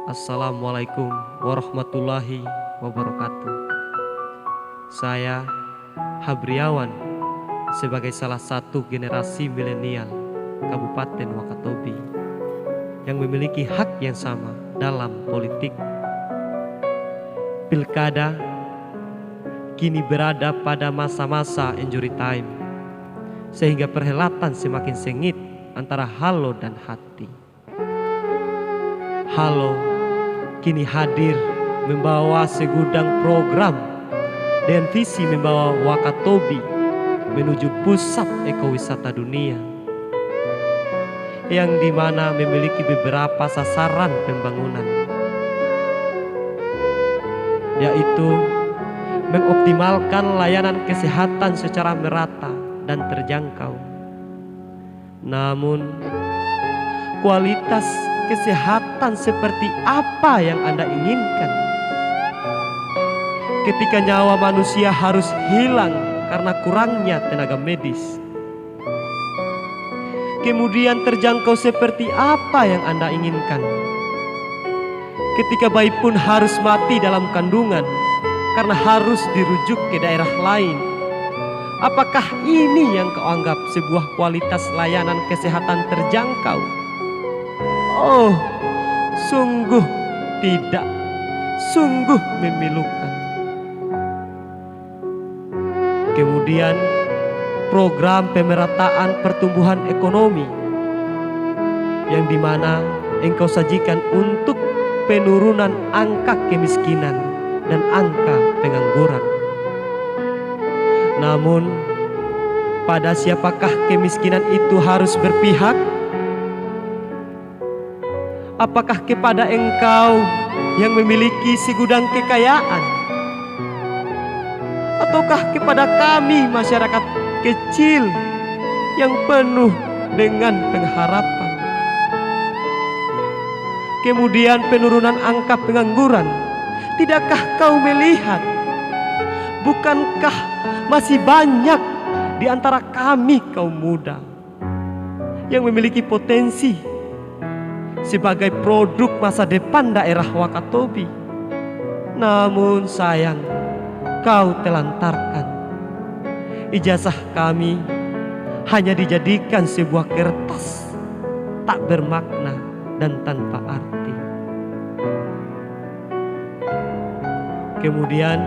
Assalamualaikum warahmatullahi wabarakatuh. Saya Habriawan sebagai salah satu generasi milenial Kabupaten Wakatobi yang memiliki hak yang sama dalam politik. Pilkada kini berada pada masa-masa injury time, sehingga perhelatan semakin sengit antara Halo dan Hati. Halo kini hadir membawa segudang program dengan visi membawa Wakatobi menuju pusat ekowisata dunia, yang dimana memiliki beberapa sasaran pembangunan, yaitu mengoptimalkan layanan kesehatan secara merata dan terjangkau. Namun, kualitas kesehatan seperti apa yang Anda inginkan? Ketika nyawa manusia harus hilang karena kurangnya tenaga medis. Kemudian terjangkau seperti apa yang Anda inginkan? Ketika bayi pun harus mati dalam kandungan karena harus dirujuk ke daerah lain. Apakah ini yang kau anggap sebuah kualitas layanan kesehatan terjangkau? Oh, sungguh tidak, sungguh memilukan. Kemudian program pemerataan pertumbuhan ekonomi yang dimana engkau sajikan untuk penurunan angka kemiskinan dan angka pengangguran. Namun, pada siapakah kemiskinan itu harus berpihak? Apakah kepada engkau yang memiliki segudang kekayaan? Ataukah kepada kami masyarakat kecil yang penuh dengan pengharapan? Kemudian penurunan angka pengangguran, tidakkah kau melihat? Bukankah masih banyak di antara kami kaum muda yang memiliki potensi sebagai produk masa depan daerah Wakatobi? Namun sayang, kau telantarkan. Ijazah kami hanya dijadikan sebuah kertas tak bermakna dan tanpa arti. Kemudian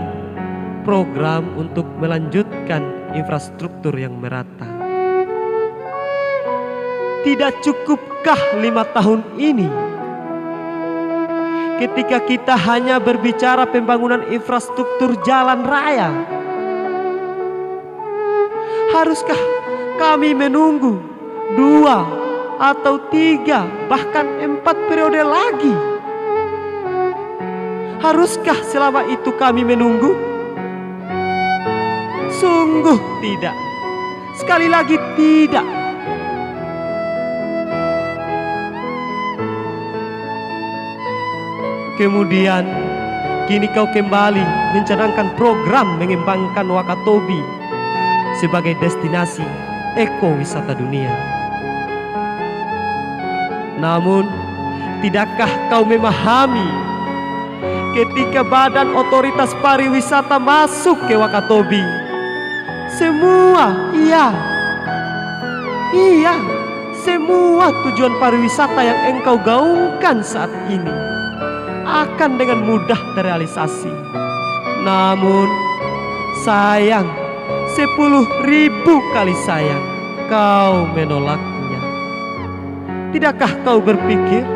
program untuk melanjutkan infrastruktur yang merata. Tidak cukupkah 5 tahun ini ketika kita hanya berbicara pembangunan infrastruktur jalan raya? Haruskah kami menunggu 2 atau 3 bahkan 4 periode lagi? Haruskah selama itu kami menunggu? Sungguh tidak. Sekali lagi tidak. Kemudian kini kau kembali mencanangkan program mengembangkan Wakatobi sebagai destinasi ekowisata dunia. Namun, tidakkah kau memahami ketika Badan Otoritas Pariwisata masuk ke Wakatobi, semua tujuan pariwisata yang engkau gaungkan saat ini akan dengan mudah terrealisasi. Namun sayang, 10.000 kali sayang, kau menolaknya. Tidakkah kau berpikir,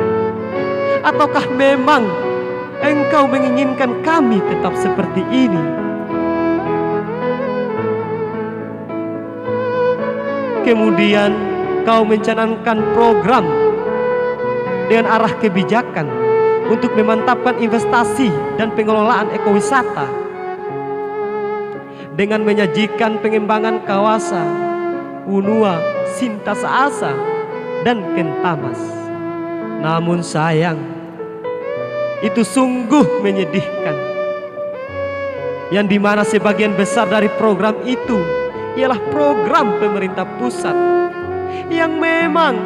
ataukah memang engkau menginginkan kami tetap seperti ini? Kemudian kau mencanangkan program dengan arah kebijakan untuk memantapkan investasi dan pengelolaan ekowisata dengan menyajikan pengembangan kawasan Unua, Sintasa Asa, dan Kentamas. Namun sayang, itu sungguh menyedihkan, yang dimana sebagian besar dari program itu ialah program pemerintah pusat yang memang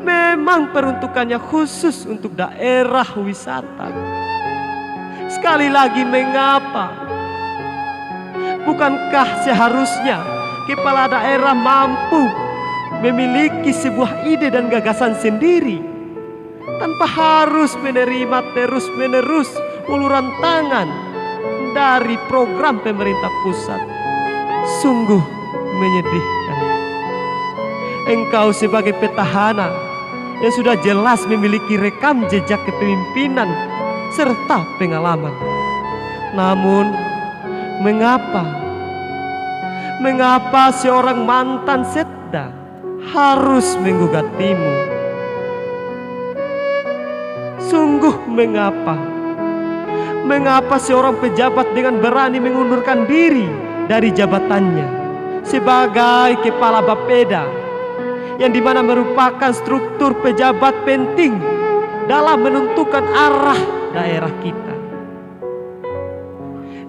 memang peruntukannya khusus untuk daerah wisata. Sekali lagi, mengapa? Bukankah seharusnya kepala daerah mampu memiliki sebuah ide dan gagasan sendiri tanpa harus menerima terus-menerus uluran tangan dari program pemerintah pusat? Sungguh menyedihkan. Engkau sebagai petahana yang sudah jelas memiliki rekam jejak kepemimpinan serta pengalaman. Namun, mengapa seorang mantan sekda harus menggugatimu? Sungguh mengapa? Mengapa seorang pejabat dengan berani mengundurkan diri dari jabatannya sebagai kepala Bapeda, yang dimana merupakan struktur pejabat penting dalam menentukan arah daerah kita.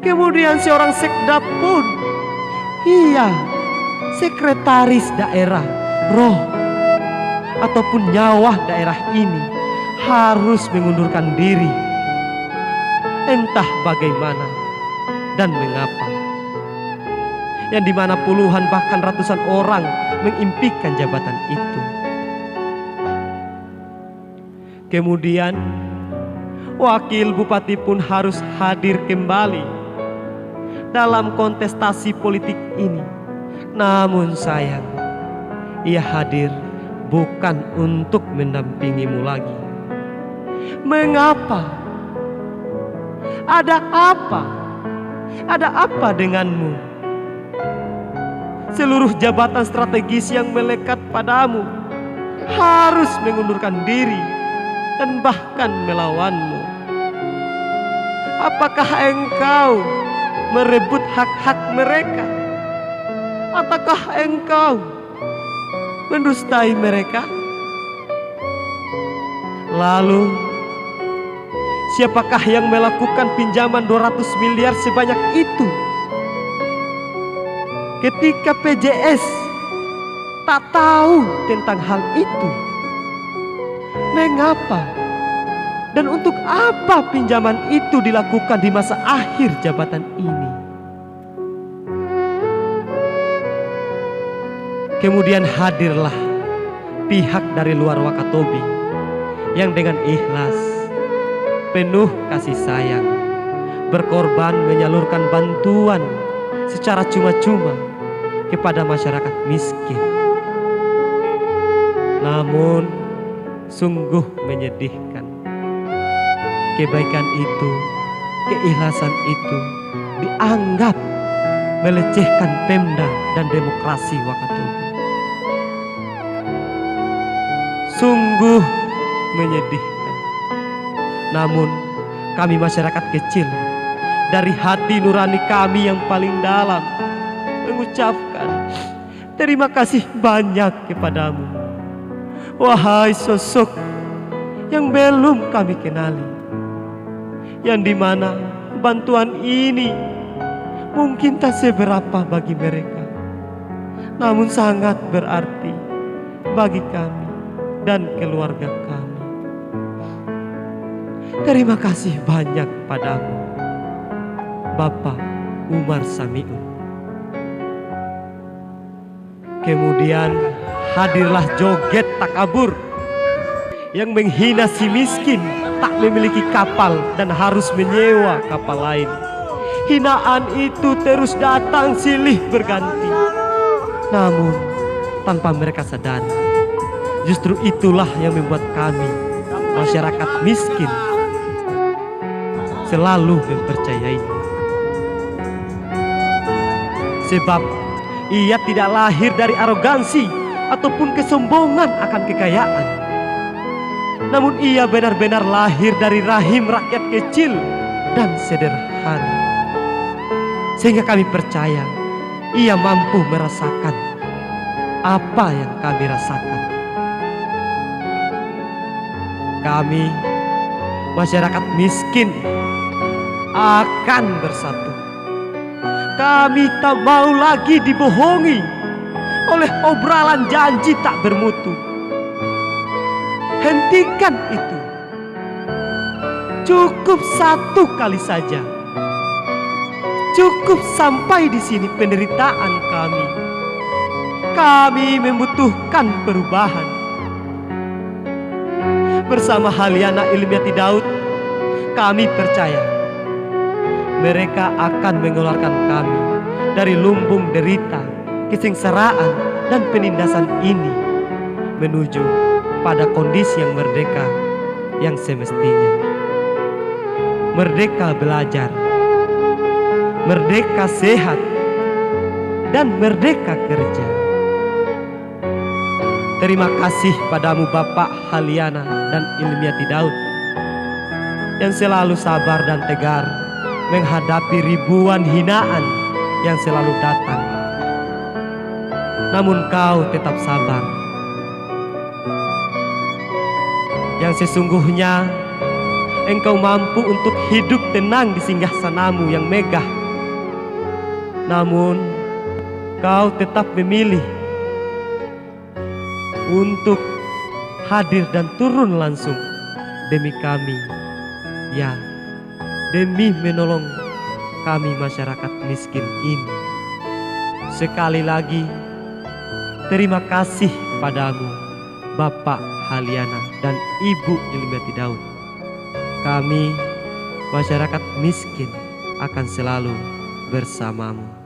Kemudian seorang sekda pun, iya, sekretaris daerah, roh ataupun nyawa daerah ini harus mengundurkan diri. Entah bagaimana dan mengapa, yang dimana puluhan bahkan ratusan orang mengimpikan jabatan itu. Kemudian wakil bupati pun harus hadir kembali dalam kontestasi politik ini. Namun sayang, ia hadir bukan untuk mendampingimu lagi. Mengapa? Ada apa? Ada apa denganmu? Seluruh jabatan strategis yang melekat padamu harus mengundurkan diri dan bahkan melawanmu. Apakah engkau merebut hak-hak mereka? Ataukah engkau mendustai mereka? Lalu, siapakah yang melakukan pinjaman 200 miliar sebanyak itu? Ketika PJS tak tahu tentang hal itu. Mengapa? Dan untuk apa pinjaman itu dilakukan di masa akhir jabatan ini? Kemudian hadirlah pihak dari luar Wakatobi yang dengan ikhlas, penuh kasih sayang, berkorban menyalurkan bantuan secara cuma-cuma kepada masyarakat miskin. Namun sungguh menyedihkan, kebaikan itu, keikhlasan itu dianggap melecehkan Pemda dan demokrasi Wakatobi. Sungguh menyedihkan. Namun kami masyarakat kecil, dari hati nurani kami yang paling dalam, mengucapkan terima kasih banyak kepadamu, wahai sosok yang belum kami kenali, yang dimana bantuan ini mungkin tak seberapa bagi mereka, namun sangat berarti bagi kami dan keluarga kami. Terima kasih banyak padamu, Bapak Umar Samiun. Kemudian hadirlah joget takabur yang menghina si miskin tak memiliki kapal dan harus menyewa kapal lain. Hinaan itu terus datang silih berganti. Namun tanpa mereka sadari, justru itulah yang membuat kami masyarakat miskin selalu mempercayainya. Sebab ia tidak lahir dari arogansi ataupun kesombongan akan kekayaan, namun ia benar-benar lahir dari rahim rakyat kecil dan sederhana. Sehingga kami percaya ia mampu merasakan apa yang kami rasakan. Kami masyarakat miskin akan bersatu. Kami tak mau lagi dibohongi oleh obralan janji tak bermutu. hentikan itu. Cukup satu kali saja. Cukup sampai di sini penderitaan kami. Kami membutuhkan perubahan. Bersama Haliana Ilmiati Daud, kami percaya mereka akan mengeluarkan kami dari lumbung derita, kesengsaraan, dan penindasan ini menuju pada kondisi yang merdeka yang semestinya. Merdeka belajar, merdeka sehat, dan merdeka kerja. Terima kasih padamu Bapak Haliana dan Ilmiati Daud yang selalu sabar dan tegar menghadapi ribuan hinaan yang selalu datang. Namun kau tetap sabar. Yang sesungguhnya engkau mampu untuk hidup tenang di singgasanamu yang megah. Namun kau tetap memilih untuk hadir dan turun langsung demi kami, ya, demi menolong kami masyarakat miskin ini. Sekali lagi terima kasih padamu Bapak Haliana dan Ibu Ilmiati Daud. Kami masyarakat miskin akan selalu bersamamu.